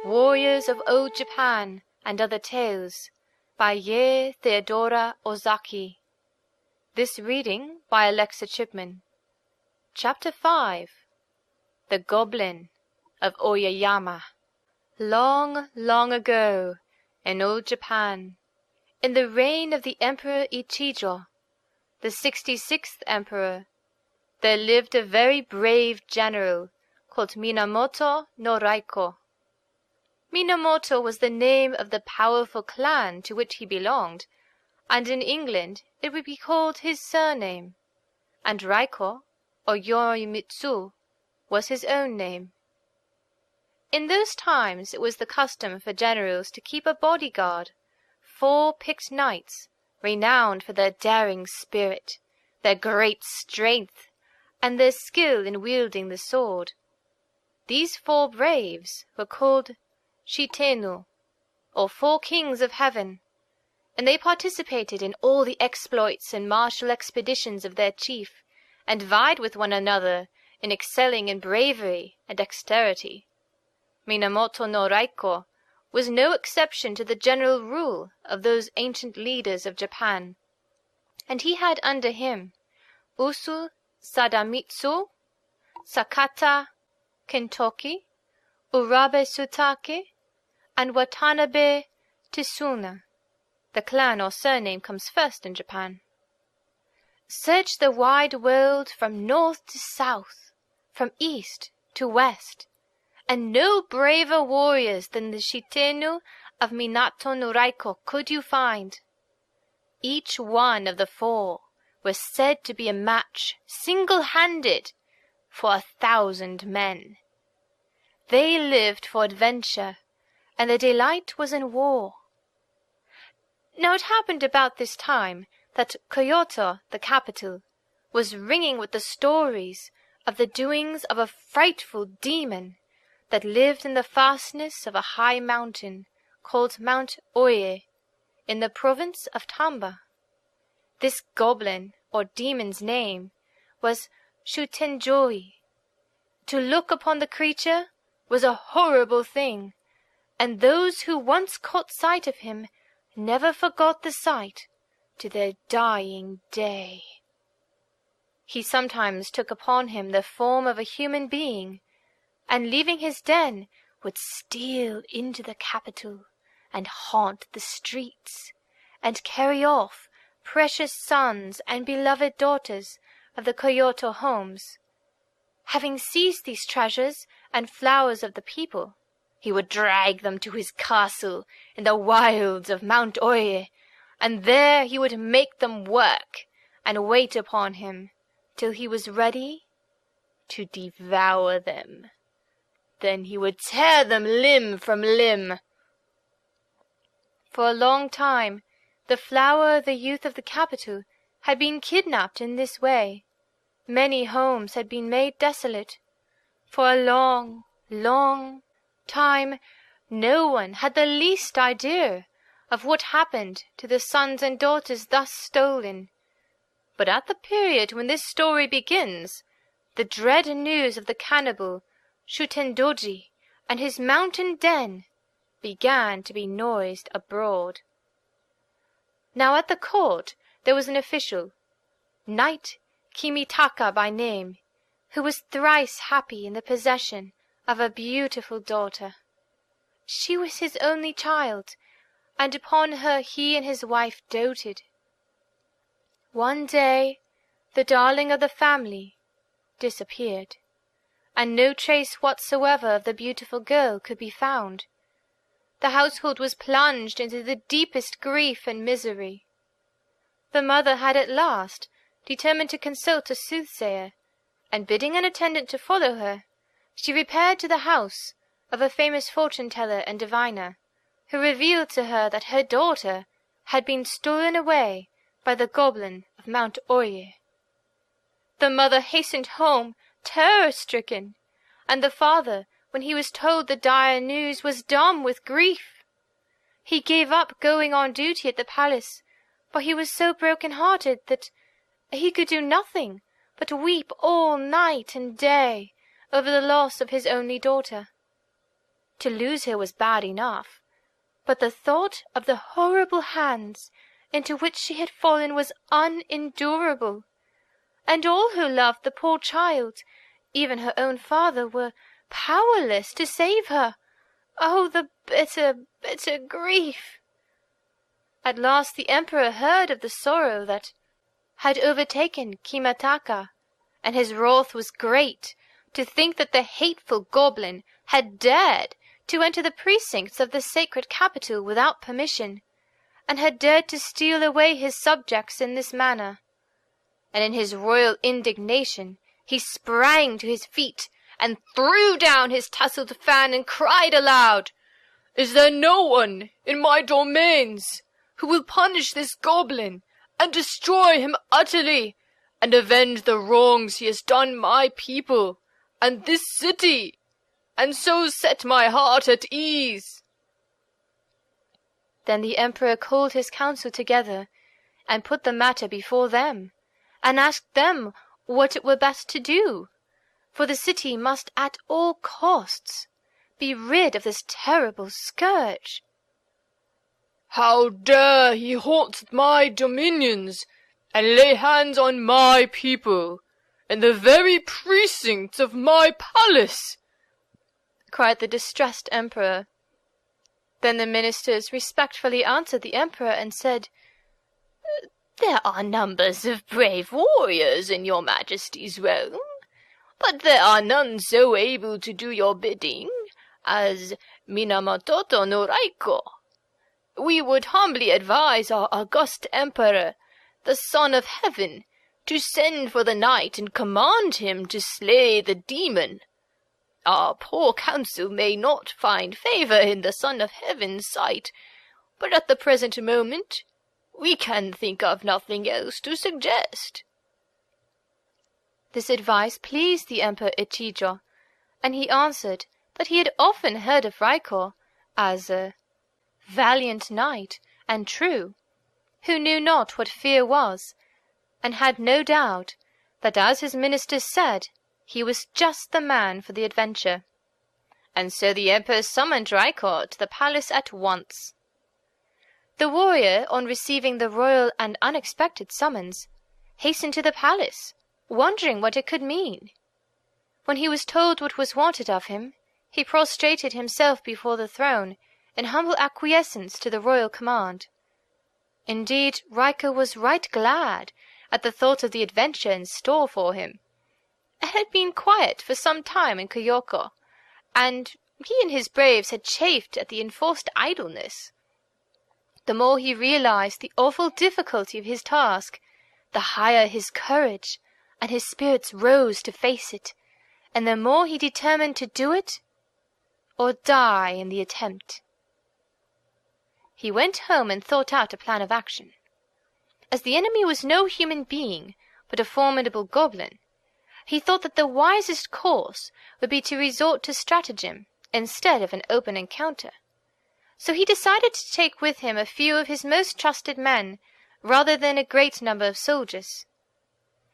Warriors of Old Japan and Other Tales by Ye Theodora Ozaki. This reading by Alexa Chipman. Chapter 5. The Goblin of Oeyama. Long, long ago, in Old Japan, in the reign of the Emperor Ichijo, the 66th Emperor, there lived a very brave general called Minamoto no Raiko. Minamoto was the name of the powerful clan to which he belonged, and in England it would be called his surname, and Raiko, or Yorimitsu, was his own name. In those times it was the custom for generals to keep a bodyguard, 4 picked knights, renowned for their daring spirit, their great strength, and their skill in wielding the sword. These 4 braves were called Shitenu, or 4 kings of heaven, and they participated in all the exploits and martial expeditions of their chief, and vied with one another in excelling in bravery and dexterity. Minamoto no Raiko was no exception to the general rule of those ancient leaders of Japan, and he had under him Usu Sadamitsu, Sakata Kentoki, Urabe Sutake, and Watanabe Tsuna. The clan or surname comes first in Japan. Search the wide world from north to south, from east to west, and no braver warriors than the Shitenu of Minato no Raiko could you find. Each one of the 4 was said to be a match, single-handed, for 1,000 men. They lived for adventure, and their delight was in war. Now it happened about this time that Kyoto, the capital, was ringing with the stories of the doings of a frightful demon that lived in the fastness of a high mountain called Mount Oye, in the province of Tamba. This goblin or demon's name was Shutenjoi. To look upon the creature was a horrible thing, and those who once caught sight of him never forgot the sight to their dying day. He sometimes took upon him the form of a human being, and leaving his den would steal into the capital and haunt the streets, and carry off precious sons and beloved daughters of the Kyoto homes. Having seized these treasures and flowers of the people, he would drag them to his castle in the wilds of Mount Oye, and there he would make them work and wait upon him till he was ready to devour them. Then he would tear them limb from limb. For a long time, the flower of the youth of the capital had been kidnapped in this way. Many homes had been made desolate. For a long, long time, no one had the least idea of what happened to the sons and daughters thus stolen. But at the period when this story begins, the dread news of the cannibal Shutendoji and his mountain den began to be noised abroad. Now at the court there was an official, Knight Kimitaka by name, who was thrice happy in the possession of a beautiful daughter. She was his only child, and upon her he and his wife doted. One day the darling of the family disappeared, and no trace whatsoever of the beautiful girl could be found. The household was plunged into the deepest grief and misery. The mother had at last determined to consult a soothsayer, and bidding an attendant to follow her, she repaired to the house of a famous fortune-teller and diviner, who revealed to her that her daughter had been stolen away by the goblin of Mount Oye. The mother hastened home, terror-stricken, and the father, when he was told the dire news, was dumb with grief. He gave up going on duty at the palace, for he was so broken-hearted that he could do nothing but weep all night and day over the loss of his only daughter. To lose her was bad enough, but the thought of the horrible hands into which she had fallen was unendurable, and all who loved the poor child, even her own father, were powerless to save her. Oh, the bitter, bitter grief! At last the emperor heard of the sorrow that had overtaken Kimataka, and his wrath was great to think that the hateful goblin had dared to enter the precincts of the sacred capital without permission, and had dared to steal away his subjects in this manner. And in his royal indignation he sprang to his feet and threw down his tasseled fan and cried aloud, "Is there no one in my domains who will punish this goblin and destroy him utterly, and avenge the wrongs he has done my people and this city, and so set my heart at ease?" Then the emperor called his council together, and put the matter before them, and asked them what it were best to do, for the city must at all costs be rid of this terrible scourge. "How dare he haunt my dominions, and lay hands on my people, in the very precincts of my palace?" cried the distressed emperor. Then the ministers respectfully answered the emperor and said, "There are numbers of brave warriors in your majesty's realm, but there are none so able to do your bidding as Minamoto no Raiko. We would humbly advise our august emperor, the son of heaven, to send for the knight and command him to slay the demon. Our poor council may not find favor in the Son of Heaven's sight, but at the present moment we can think of nothing else to suggest." This advice pleased the Emperor Ichijo, and he answered that he had often heard of Raiko as a valiant knight and true, who knew not what fear was, and had no doubt that, as his ministers said, he was just the man for the adventure. And so the emperor summoned Raiko to the palace at once. The warrior, on receiving the royal and unexpected summons, hastened to the palace, wondering what it could mean. When he was told what was wanted of him, he prostrated himself before the throne in humble acquiescence to the royal command. Indeed, Raiko was right glad at the thought of the adventure in store for him. It had been quiet for some time in Kyoko, and he and his braves had chafed at the enforced idleness. The more he realized the awful difficulty of his task, the higher his courage and his spirits rose to face it, and the more he determined to do it or die in the attempt. He went home and thought out a plan of action. As the enemy was no human being, but a formidable goblin, he thought that the wisest course would be to resort to stratagem instead of an open encounter. So he decided to take with him a few of his most trusted men rather than a great number of soldiers.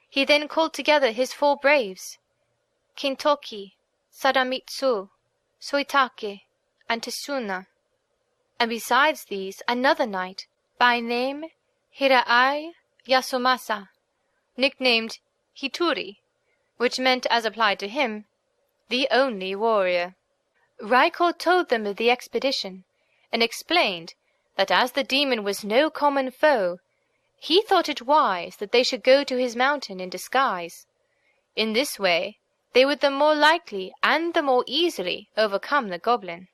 He then called together his 4 braves, Kintoki, Sadamitsu, Soitake, and Tsuna, and besides these another knight by name Hirai Yasumasa, nicknamed Hituri, which meant, as applied to him, the only warrior. Raiko told them of the expedition, and explained that as the demon was no common foe, he thought it wise that they should go to his mountain in disguise. In this way they would the more likely and the more easily overcome the goblin.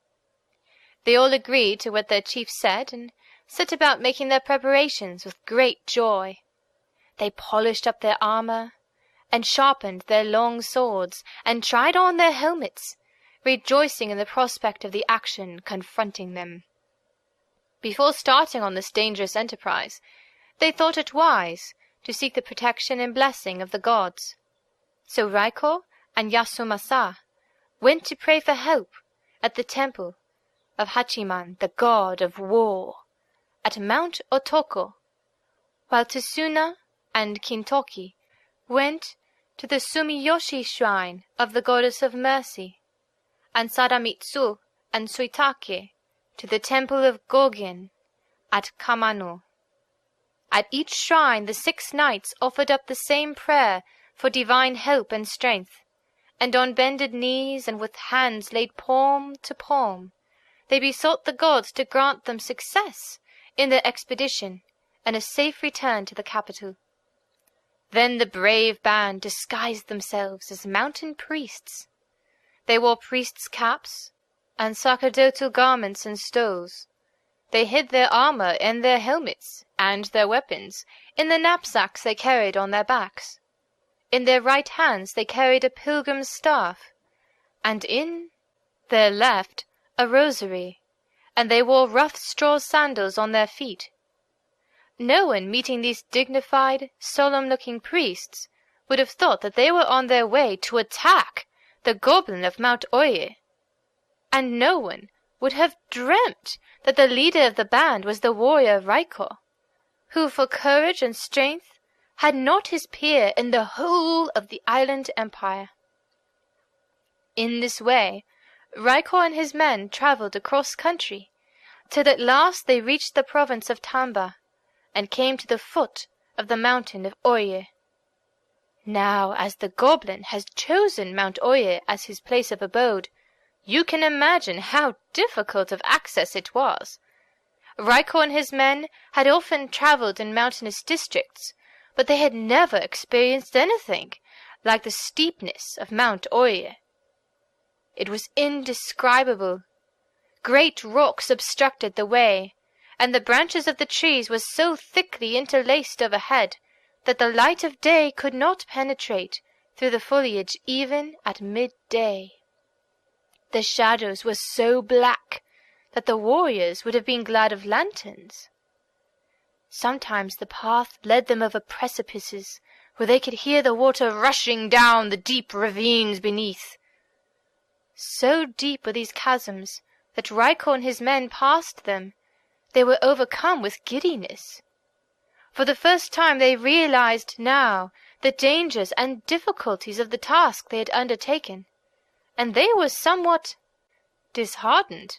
They all agreed to what their chief said, and set about making their preparations with great joy. They polished up their armor, and sharpened their long swords, and tried on their helmets, rejoicing in the prospect of the action confronting them. Before starting on this dangerous enterprise, they thought it wise to seek the protection and blessing of the gods. So Raiko and Yasumasa went to pray for help at the temple of Hachiman, the god of war, at Mount Otoko, while Tsuna and Kintoki went to the Sumiyoshi shrine of the goddess of mercy, and Sadamitsu and Suitake to the temple of Gogin at Kamano. At each shrine the 6 knights offered up the same prayer for divine help and strength, and on bended knees and with hands laid palm to palm, they besought the gods to grant them success in their expedition and a safe return to the capital. Then the brave band disguised themselves as mountain priests. They wore priests' caps and sacerdotal garments and stoles. They hid their armor and their helmets and their weapons in the knapsacks they carried on their backs. In their right hands they carried a pilgrim's staff, and in their left a rosary, and they wore rough straw sandals on their feet. No one meeting these dignified, solemn-looking priests would have thought that they were on their way to attack the Goblin of Mount Oye, and no one would have dreamt that the leader of the band was the warrior Raiko, who for courage and strength had not his peer in the whole of the island empire. In this way Raiko and his men travelled across country, till at last they reached the province of Tamba, and came to the foot of the mountain of Oye. Now, as the goblin has chosen Mount Oye as his place of abode, you can imagine how difficult of access it was. Raiko and his men had often travelled in mountainous districts, but they had never experienced anything like the steepness of Mount Oye. It was indescribable. Great rocks obstructed the way, and the branches of the trees were so thickly interlaced overhead that the light of day could not penetrate through the foliage even at midday. The shadows were so black that the warriors would have been glad of lanterns. Sometimes the path led them over precipices where they could hear the water rushing down the deep ravines beneath. So deep were these chasms that Raiko and his men passed them. They were overcome with giddiness. For the first time they realized now the dangers and difficulties of the task they had undertaken, and they were somewhat disheartened.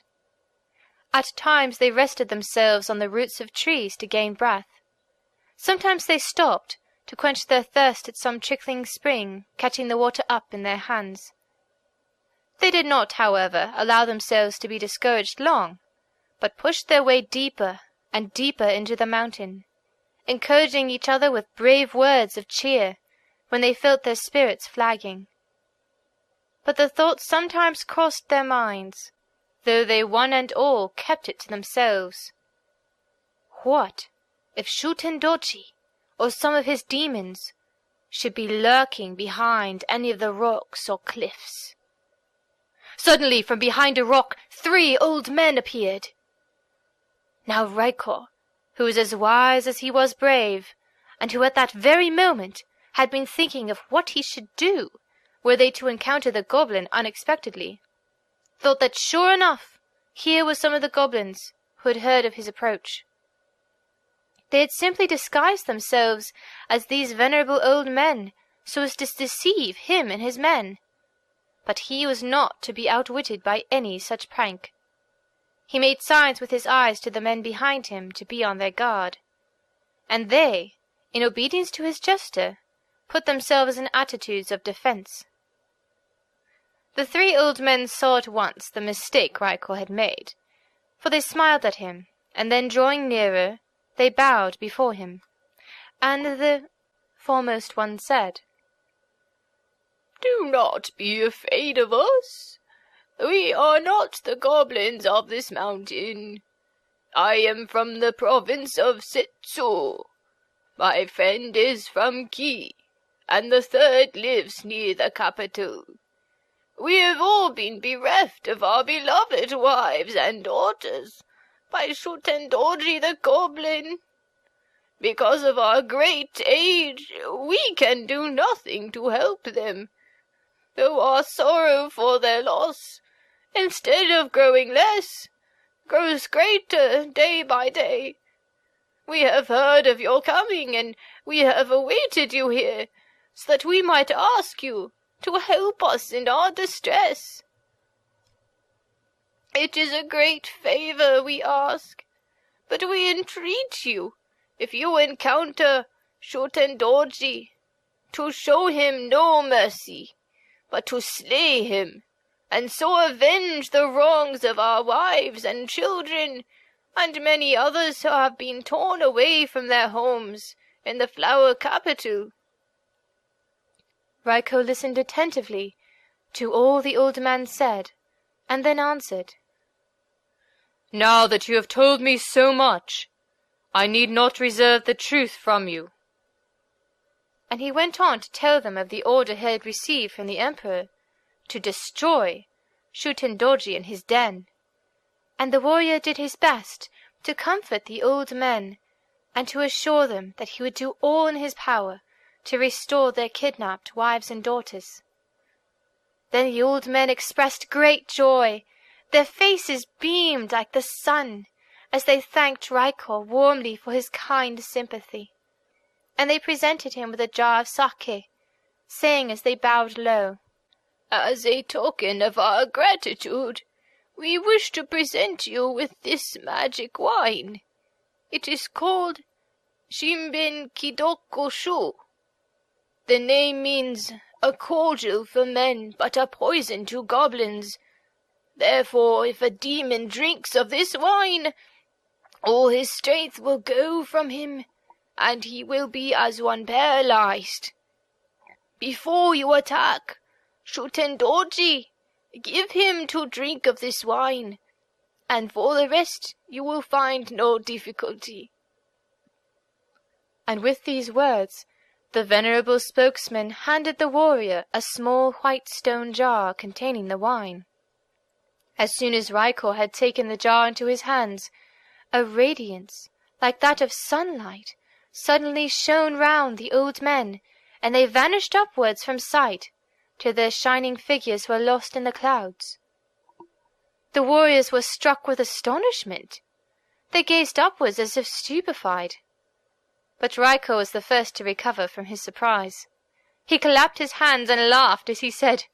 At times they rested themselves on the roots of trees to gain breath. Sometimes they stopped to quench their thirst at some trickling spring, catching the water up in their hands. They did not, however, allow themselves to be discouraged long, but pushed their way deeper and deeper into the mountain, encouraging each other with brave words of cheer when they felt their spirits flagging. But the thought sometimes crossed their minds, though they one and all kept it to themselves. What if Shutendochi, or some of his demons, should be lurking behind any of the rocks or cliffs? Suddenly, from behind a rock, 3 old men appeared. Now Raiko, who was as wise as he was brave, and who at that very moment had been thinking of what he should do were they to encounter the goblin unexpectedly, thought that sure enough here were some of the goblins who had heard of his approach. They had simply disguised themselves as these venerable old men so as to deceive him and his men. But he was not to be outwitted by any such prank. He made signs with his eyes to the men behind him to be on their guard, and they, in obedience to his gesture, put themselves in attitudes of defense. The 3 old men saw at once the mistake Raiko had made, for they smiled at him, and then drawing nearer, they bowed before him, and the foremost one said, "Do not be afraid of us. We are not the goblins of this mountain. I am from the province of Setsu. My friend is from Ki, and the 3rd lives near the capital. We have all been bereft of our beloved wives and daughters by Shutendoji the goblin. Because of our great age, we can do nothing to help them, though our sorrow for their loss, instead of growing less, grows greater day by day. We have heard of your coming, and we have awaited you here, so that we might ask you to help us in our distress." It is a great favor we ask, but we entreat you, if you encounter Shotendoji, to show him no mercy, but to slay him, and so avenge the wrongs of our wives and children, and many others who have been torn away from their homes in the flower capital." Raiko listened attentively to all the old man said, and then answered, "Now that you have told me so much, I need not reserve the truth from you." And he went on to tell them of the order he had received from the emperor to destroy Shutendoji and his den, and the warrior did his best to comfort the old men and to assure them that he would do all in his power to restore their kidnapped wives and daughters. Then the old men expressed great joy. Their faces beamed like the sun as they thanked Raiko warmly for his kind sympathy, and they presented him with a jar of sake, saying as they bowed low, "As a token of our gratitude, we wish to present you with this magic wine. It is called Shinben Kidokoshu. The name means a cordial for men, but a poison to goblins. Therefore, if a demon drinks of this wine, all his strength will go from him, and he will be as one paralyzed. Before you attack Shutendoji, give him to drink of this wine, and for the rest you will find no difficulty." And with these words, the venerable spokesman handed the warrior a small white stone jar containing the wine. As soon as Raiko had taken the jar into his hands, a radiance like that of sunlight suddenly shone round the old men, and they vanished upwards from sight till their shining figures were lost in the clouds. The warriors were struck with astonishment. They gazed upwards as if stupefied. But Raiko was the first to recover from his surprise. He clapped his hands and laughed as he said,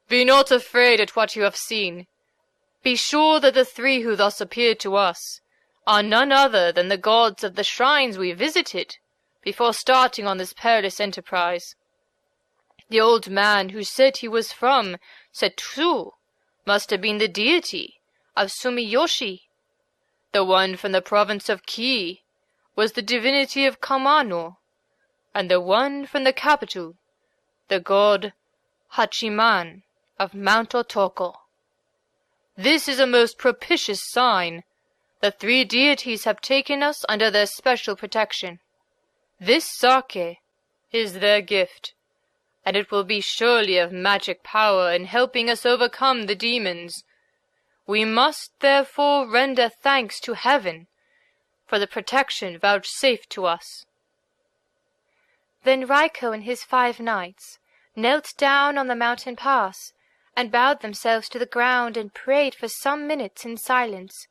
"Be not afraid at what you have seen. Be sure that the three who thus appeared to us are none other than the gods of the shrines we visited before starting on this perilous enterprise. The old man who said he was from Setsu must have been the deity of Sumiyoshi. The one from the province of Ki was the divinity of Kamano, and the one from the capital, the god Hachiman of Mount Otoko. This is a most propitious sign. The three deities have taken us under their special protection. This sake is their gift, and it will be surely of magic power in helping us overcome the demons. We must therefore render thanks to heaven for the protection vouchsafed to us." Then Raiko and his 5 knights knelt down on the mountain pass and bowed themselves to the ground and prayed for some minutes in silence,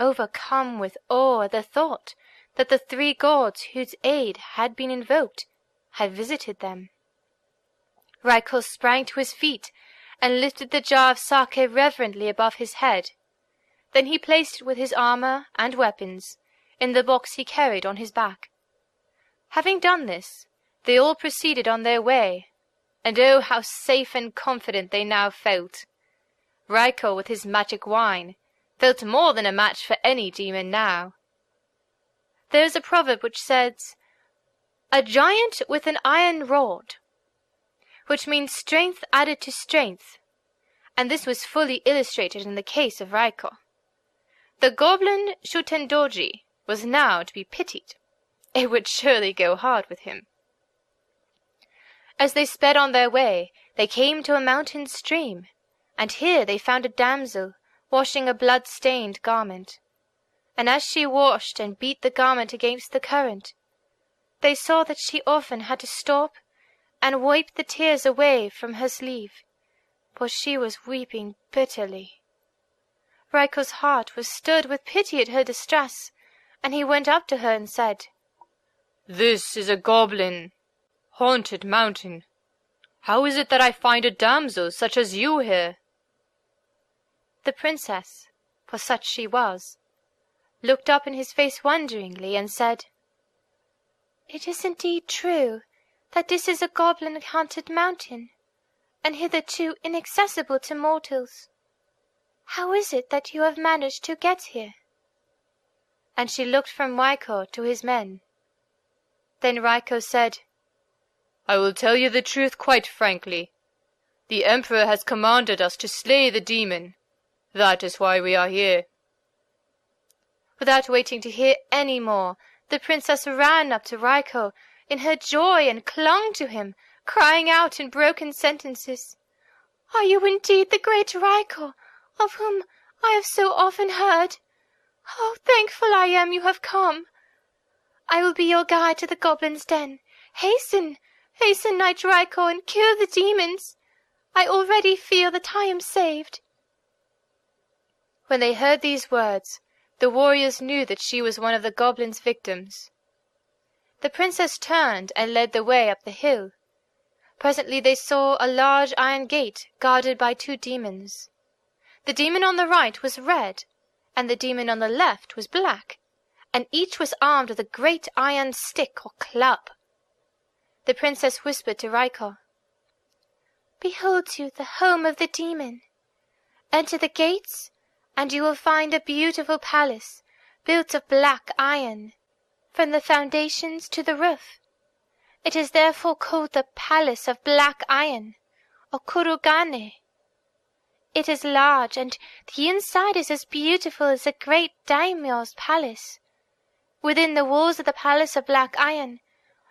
overcome with awe at the thought that the 3 gods whose aid had been invoked had visited them. Raiko sprang to his feet and lifted the jar of sake reverently above his head. Then he placed it with his armor and weapons in the box he carried on his back. Having done this, they all proceeded on their way, and oh, how safe and confident they now felt! Raiko, with his magic wine, felt more than a match for any demon now. There is a proverb which says, "A giant with an iron rod," which means strength added to strength, and this was fully illustrated in the case of Raiko. The goblin Shutendoji was now to be pitied. It would surely go hard with him. As they sped on their way, they came to a mountain stream, and here they found a damsel washing a blood-stained garment. And as she washed and beat the garment against the current, they saw that she often had to stop and wipe the tears away from her sleeve, for she was weeping bitterly. Raiko's heart was stirred with pity at her distress, and he went up to her and said, "This is a goblin-haunted mountain. How is it that I find a damsel such as you here?" The princess, for such she was, looked up in his face wonderingly and said, "It is indeed true that this is a goblin-haunted mountain, and hitherto inaccessible to mortals. How is it that you have managed to get here?" And she looked from Raiko to his men. Then Raiko said, "I will tell you the truth quite frankly. The emperor has commanded us to slay the demon. That is why we are here." Without waiting to hear any more, the princess ran up to Raiko in her joy and clung to him, crying out in broken sentences, "Are you indeed the great Raiko, of whom I have so often heard? How thankful I am you have come! I will be your guide to the goblin's den. Hasten, hasten, knight Raiko, and kill the demons. I already feel that I am saved." When they heard these words, the warriors knew that she was one of the goblin's victims. The princess turned and led the way up the hill. Presently they saw a large iron gate guarded by 2 demons. The demon on the right was red, and the demon on the left was black, and each was armed with a great iron stick or club. The princess whispered to Raiko, "Behold you the home of the demon. Enter the gates, and you will find a beautiful palace built of black iron, from the foundations to the roof. It is therefore called the Palace of Black Iron, or Kurugane. It is large, and the inside is as beautiful as a great daimyo's palace. Within the walls of the Palace of Black Iron,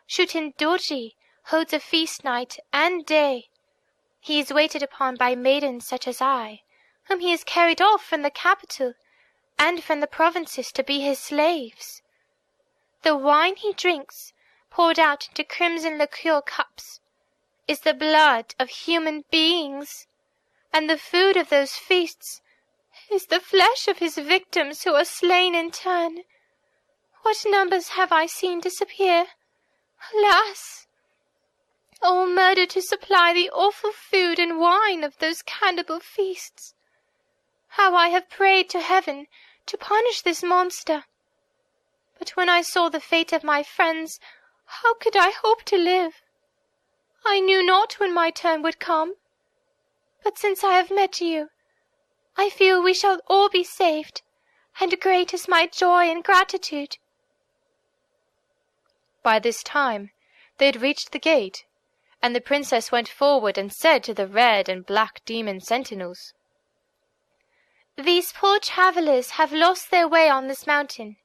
Shuten Doji holds a feast night and day. He is waited upon by maidens such as I, whom he has carried off from the capital and from the provinces to be his slaves. The wine he drinks, poured out into crimson liqueur cups, is the blood of human beings, and the food of those feasts is the flesh of his victims who are slain in turn. What numbers have I seen disappear? Alas! All murdered to supply the awful food and wine of those cannibal feasts. How I have prayed to heaven to punish this monster! But when I saw the fate of my friends, how could I hope to live? I knew not when my turn would come. But since I have met you, I feel we shall all be saved, and great is my joy and gratitude." By this time they had reached the gate, and the princess went forward and said to the red and black demon sentinels, "These poor travellers have lost their way on this mountain.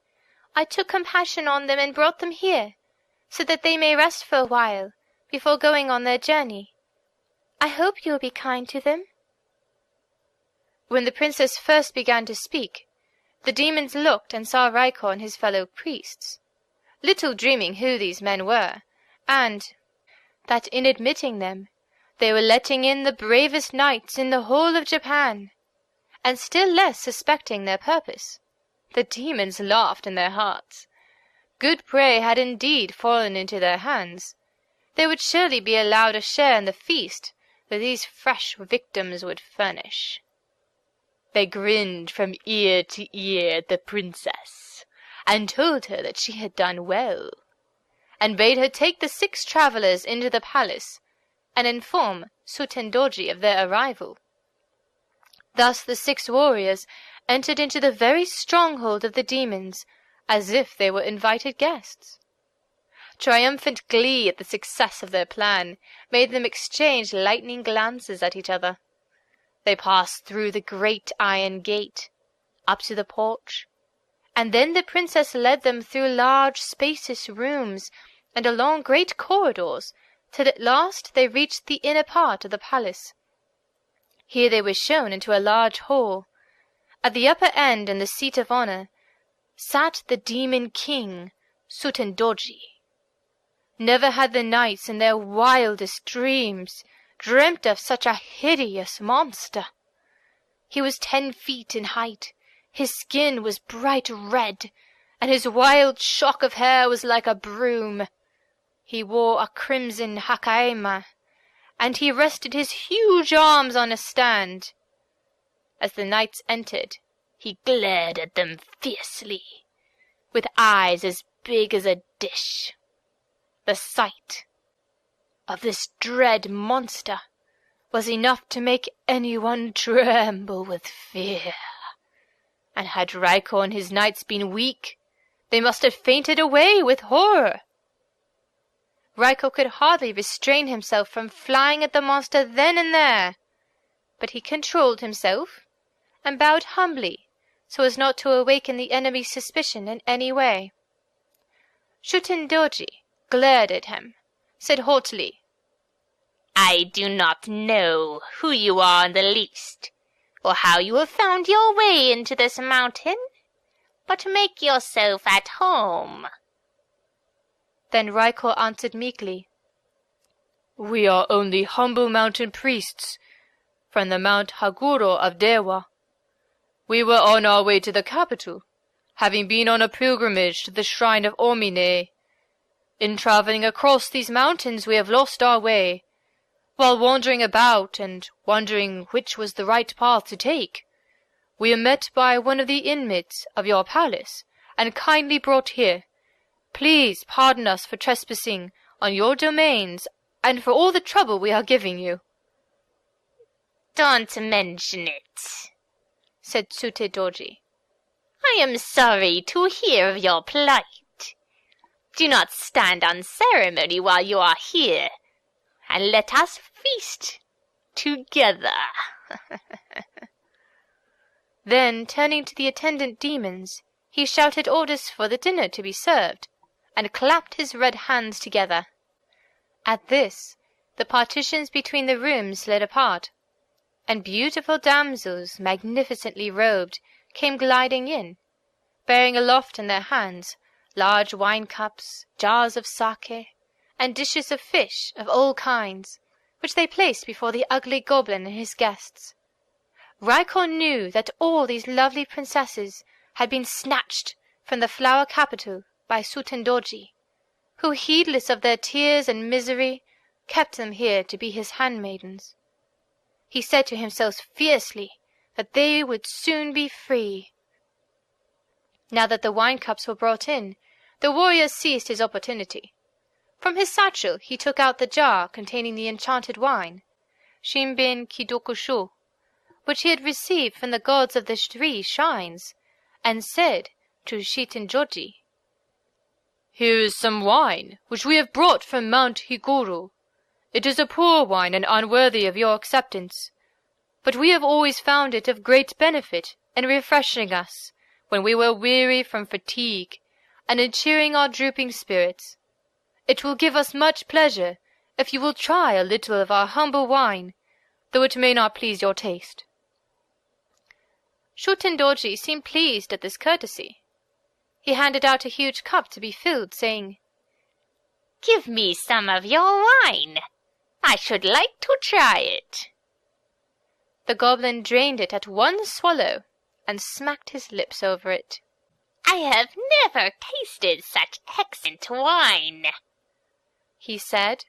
I took compassion on them and brought them here, so that they may rest for a while before going on their journey. I hope you will be kind to them." When the princess first began to speak, the demons looked and saw Raiko and his fellow priests, little dreaming who these men were, and that in admitting them they were letting in the bravest knights in the whole of Japan, and still less suspecting their purpose. The demons laughed in their hearts. Good prey had indeed fallen into their hands. They would surely be allowed a share in the feast that these fresh victims would furnish. They grinned from ear to ear at the princess, and told her that she had done well, and bade her take the 6 travellers into the palace, and inform Sutendoji of their arrival. Thus the 6 warriors entered into the very stronghold of the demons, as if they were invited guests. Triumphant glee at the success of their plan made them exchange lightning glances at each other. They passed through the great iron gate, up to the porch, and then the princess led them through large spacious rooms and along great corridors, till at last they reached the inner part of the palace. Here they were shown into a large hall. At the upper end, in the seat of honor, sat the demon king, Sutendoji. Never had the knights in their wildest dreams dreamt of such a hideous monster. He was 10 feet in height, his skin was bright red, and his wild shock of hair was like a broom. He wore a crimson hakaema, and he rested his huge arms on a stand. As the knights entered, he glared at them fiercely, with eyes as big as a dish. The sight of this dread monster was enough to make anyone tremble with fear, and had Raiko and his knights been weak, they must have fainted away with horror. Raiko could hardly restrain himself from flying at the monster then and there, but he controlled himself and bowed humbly so as not to awaken the enemy's suspicion in any way. Shutendoji glared at him, said haughtily, "I do not know who you are in the least, or how you have found your way into this mountain, but make yourself at home." Then Raiko answered meekly, "We are only humble mountain priests from the Mount Haguro of Dewa. We were on our way to the capital, having been on a pilgrimage to the shrine of Omine. In traveling across these mountains we have lost our way. While wandering about and wondering which was the right path to take, we are met by one of the inmates of your palace, and kindly brought here. Please pardon us for trespassing on your domains, and for all the trouble we are giving you." "Don't mention it," said Tsutedoji. "I am sorry to hear of your plight. Do not stand on ceremony while you are here, and let us feast together." Then, turning to the attendant demons, he shouted orders for the dinner to be served, and clapped his red hands together. At this, the partitions between the rooms slid apart, and beautiful damsels, magnificently robed, came gliding in, bearing aloft in their hands large wine cups, jars of sake, and dishes of fish of all kinds, which they placed before the ugly goblin and his guests. Raiko knew that all these lovely princesses had been snatched from the flower capital by Sutendoji, who, heedless of their tears and misery, kept them here to be his handmaidens. He said to himself fiercely that they would soon be free. Now that the wine cups were brought in, the warrior seized his opportunity. From his satchel he took out the jar containing the enchanted wine, Shinbin Kidokusho, which he had received from the gods of the 3 shrines, and said to Shitenjoji, "Here is some wine which we have brought from Mount Higuro. It is a poor wine and unworthy of your acceptance, but we have always found it of great benefit in refreshing us when we were weary from fatigue, and in cheering our drooping spirits. It will give us much pleasure if you will try a little of our humble wine, though it may not please your taste." Shutendoji seemed pleased at this courtesy. He handed out a huge cup to be filled, saying, "Give me some of your wine. I should like to try it." The goblin drained it at one swallow and smacked his lips over it. "I have never tasted such excellent wine," he said,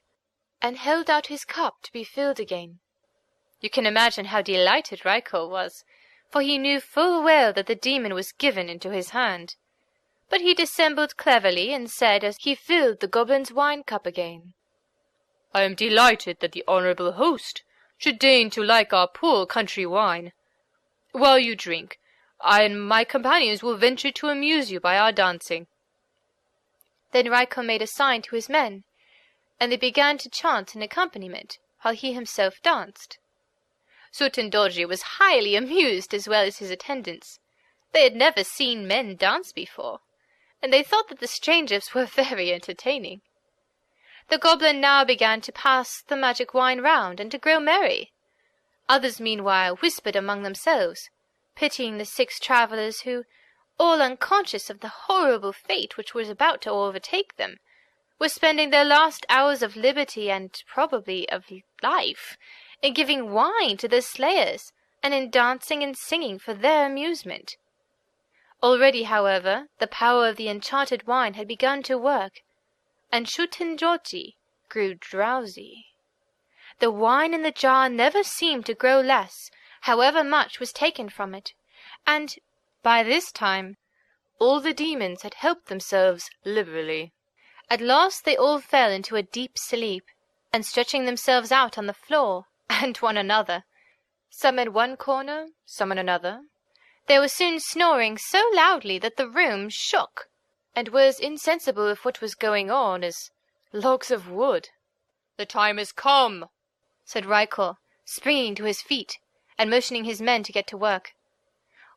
and held out his cup to be filled again. You can imagine how delighted Raiko was, for he knew full well that the demon was given into his hand. But he dissembled cleverly and said as he filled the goblin's wine cup again, "I am delighted that the honorable host should deign to like our poor country wine. While you drink, I and my companions will venture to amuse you by our dancing." Then Raiko made a sign to his men, and they began to chant an accompaniment while he himself danced. Sutendoji was highly amused as well as his attendants. They had never seen men dance before, and they thought that the strangers were very entertaining. The goblin now began to pass the magic wine round and to grow merry. Others meanwhile whispered among themselves, pitying the 6 travellers who, all unconscious of the horrible fate which was about to overtake them, were spending their last hours of liberty and probably of life in giving wine to their slayers and in dancing and singing for their amusement. Already, however, the power of the enchanted wine had begun to work, and Shutenjoji grew drowsy. The wine in the jar never seemed to grow less, however much was taken from it, and by this time all the demons had helped themselves liberally. At last they all fell into a deep sleep, and stretching themselves out on the floor, and one another, some in one corner, some in another, they were soon snoring so loudly that the room shook, and were as insensible of what was going on as logs of wood. "The time is come," said Rykor, springing to his feet and motioning his men to get to work.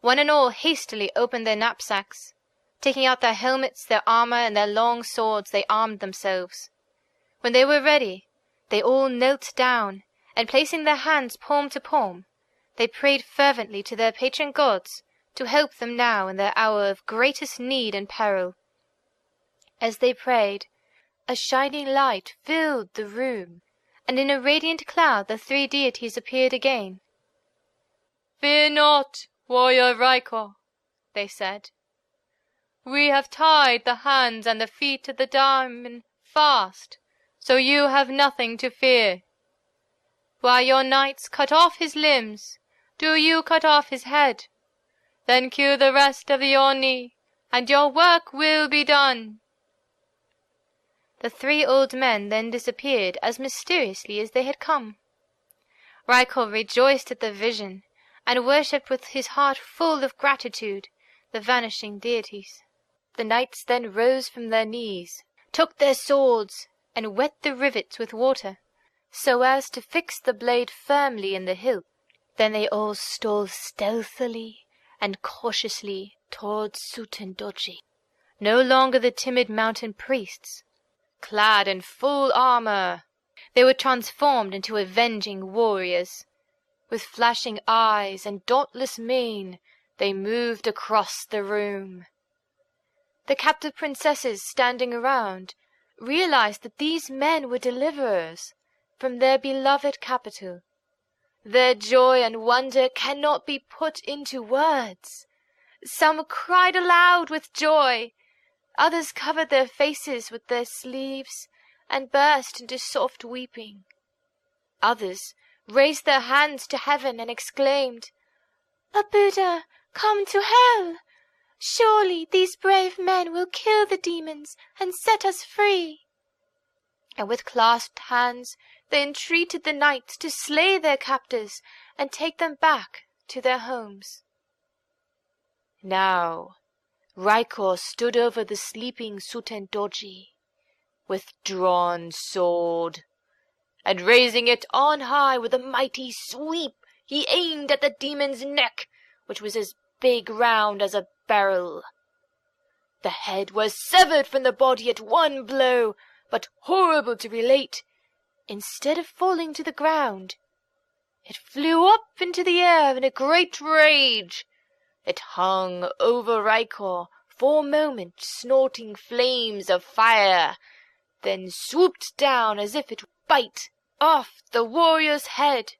One and all hastily opened their knapsacks. Taking out their helmets, their armor, and their long swords, they armed themselves. When they were ready, they all knelt down, and placing their hands palm to palm, they prayed fervently to their patron gods to help them now in their hour of greatest need and peril. As they prayed, a shining light filled the room, and in a radiant cloud the three deities appeared again. "Fear not, warrior Rykor," they said. "We have tied the hands and the feet of the demon fast, so you have nothing to fear. While your knights cut off his limbs, do you cut off his head. Then kill the rest of the Oni, and your work will be done." The three old men then disappeared as mysteriously as they had come. Rykor rejoiced at the vision, and worshipped with his heart full of gratitude the vanishing deities. The knights then rose from their knees, took their swords, and wet the rivets with water, so as to fix the blade firmly in the hilt. Then they all stole stealthily and cautiously towards Sutendoji, no longer the timid mountain priests. Clad in full armor, they were transformed into avenging warriors. With flashing eyes and dauntless mien, they moved across the room. The captive princesses standing around realized that these men were deliverers from their beloved capital. Their joy and wonder cannot be put into words. Some cried aloud with joy. Others covered their faces with their sleeves and burst into soft weeping. Others raised their hands to heaven and exclaimed, "A Buddha, come to hell! Surely these brave men will kill the demons and set us free." And with clasped hands they entreated the knights to slay their captors and take them back to their homes. Now Rykor stood over the sleeping Sutendoji with drawn sword, and raising it on high with a mighty sweep, he aimed at the demon's neck, which was as big round as a barrel. The head was severed from the body at one blow, but horrible to relate, instead of falling to the ground, it flew up into the air in a great rage. It hung over Rykor for a moment, snorting flames of fire, then swooped down as if it would bite off the warrior's head.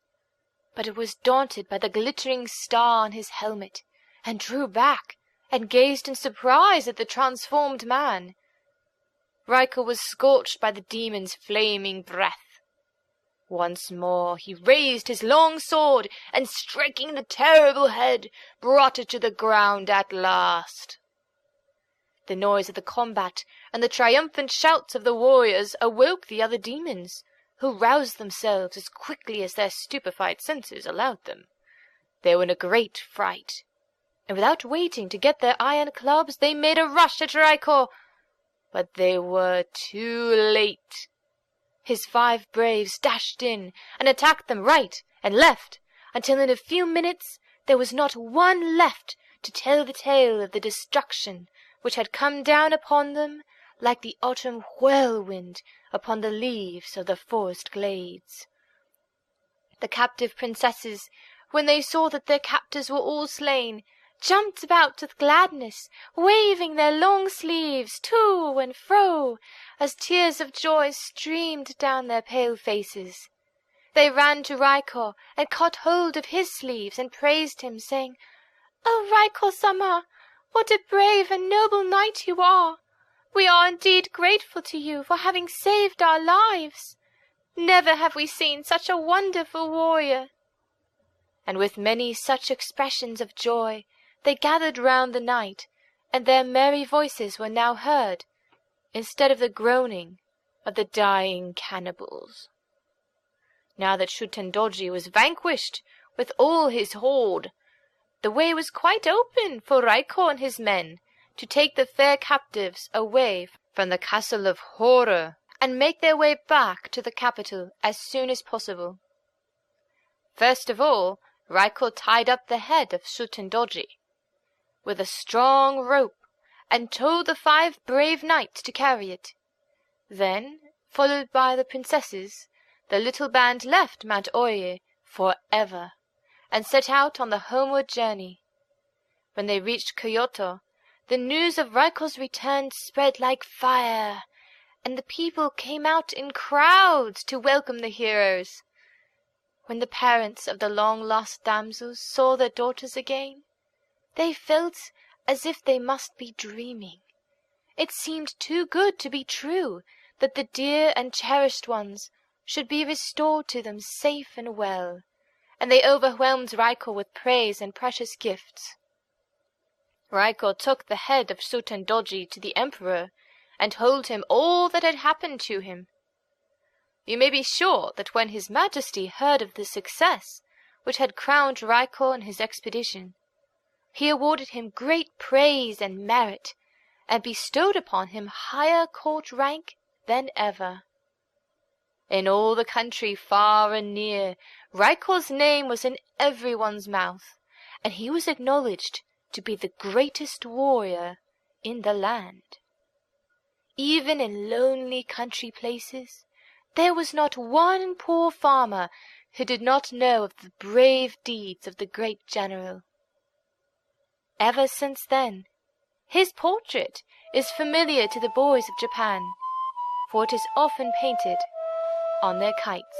But it was daunted by the glittering star on his helmet, and drew back and gazed in surprise at the transformed man. Rykor was scorched by the demon's flaming breath. Once more he raised his long sword, and striking the terrible head, brought it to the ground at last. The noise of the combat and the triumphant shouts of the warriors awoke the other demons, who roused themselves as quickly as their stupefied senses allowed them. They were in a great fright, and without waiting to get their iron clubs, they made a rush at Rykor, but they were too late. His 5 braves dashed in and attacked them right and left, until in a few minutes there was not one left to tell the tale of the destruction which had come down upon them like the autumn whirlwind upon the leaves of the forest glades. The captive princesses, when they saw that their captors were all slain, jumped about with gladness, waving their long sleeves to and fro, as tears of joy streamed down their pale faces. They ran to Rykor and caught hold of his sleeves and praised him, saying, "Oh, Rykor-sama, what a brave and noble knight you are! We are indeed grateful to you for having saved our lives. Never have we seen such a wonderful warrior." and with many such expressions of joy they gathered round the knight, and their merry voices were now heard, instead of the groaning of the dying cannibals. Now that Shutendoji was vanquished with all his horde, the way was quite open for Raiko and his men to take the fair captives away from the castle of horror and make their way back to the capital as soon as possible. First of all, Raiko tied up the head of Shutendoji with a strong rope and told the 5 brave knights to carry it. Then, followed by the princesses, the little band left Mount Oye for ever and set out on the homeward journey. When they reached Kyoto, the news of Raiko's return spread like fire, and the people came out in crowds to welcome the heroes. When the parents of the long-lost damsels saw their daughters again, they felt as if they must be dreaming. It seemed too good to be true that the dear and cherished ones should be restored to them safe and well, and they overwhelmed Raiko with praise and precious gifts. Raiko took the head of Shutendoji to the emperor and told him all that had happened to him. You may be sure that when his majesty heard of the success which had crowned Raiko and his expedition, he awarded him great praise and merit, and bestowed upon him higher court rank than ever. In all the country far and near, Raiko's name was in everyone's mouth, and he was acknowledged to be the greatest warrior in the land. Even in lonely country places, there was not one poor farmer who did not know of the brave deeds of the great general. Ever since then, his portrait is familiar to the boys of Japan, for it is often painted on their kites.